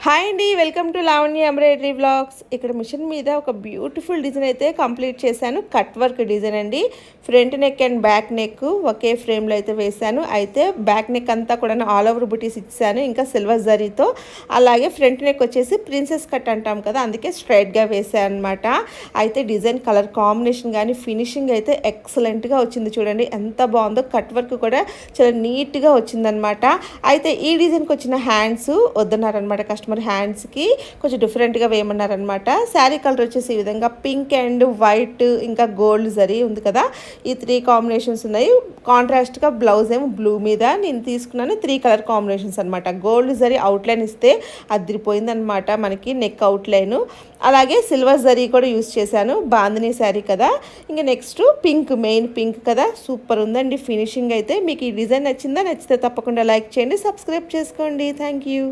Hi అండి, welcome to Lavanya embroidery vlogs. ఇక్కడ machine మీద ఒక బ్యూటిఫుల్ డిజైన్ అయితే కంప్లీట్ చేశాను. కట్ వర్క్ డిజైన్ అండి. Front neck and back neck ఒకే ఫ్రేమ్లో అయితే వేశాను. అయితే బ్యాక్ నెక్ అంతా కూడా ఆల్ ఓవర్ బుటీస్ ఇచ్చాను, ఇంకా సిల్వర్ జరీతో. అలాగే ఫ్రంట్ నెక్ వచ్చేసి ప్రిన్సెస్ కట్ అంటాం కదా, అందుకే స్ట్రైట్గా వేసాను అనమాట. అయితే డిజైన్ కలర్ కాంబినేషన్ కానీ ఫినిషింగ్ అయితే ఎక్సలెంట్గా వచ్చింది. చూడండి ఎంత బాగుందో. కట్ వర్క్ కూడా చాలా నీట్గా వచ్చిందనమాట. అయితే ఈ డిజైన్కి వచ్చిన హ్యాండ్స్ వద్దన్నారనమాట కస్టమర్. హ్యాండ్స్కి కొంచెం డిఫరెంట్గా వేయమన్నారనమాట. శారీ కలర్ వచ్చేసి ఈ విధంగా పింక్ అండ్ వైట్ ఇంకా గోల్డ్ జరీ ఉంది కదా, ఈ 3 కాంబినేషన్స్ ఉన్నాయి. కాంట్రాస్ట్గా బ్లౌజ్ ఏమో బ్లూ మీద నేను తీసుకున్నాను. 3 కలర్ కాంబినేషన్స్ అనమాట. గోల్డ్ జరీ అవుట్లైన్ ఇస్తే అదిరిపోయిందనమాట మనకి నెక్ అవుట్లైన్. అలాగే సిల్వర్ జరీ కూడా యూస్ చేశాను. బాందినీ శారీ కదా. ఇంకా నెక్స్ట్ పింక్, మెయిన్ పింక్ కదా, సూపర్ ఉందండి ఫినిషింగ్ అయితే. మీకు ఈ డిజైన్ నచ్చిందా? నచ్చితే తప్పకుండా లైక్ చేయండి, సబ్స్క్రైబ్ చేసుకోండి. Thank you.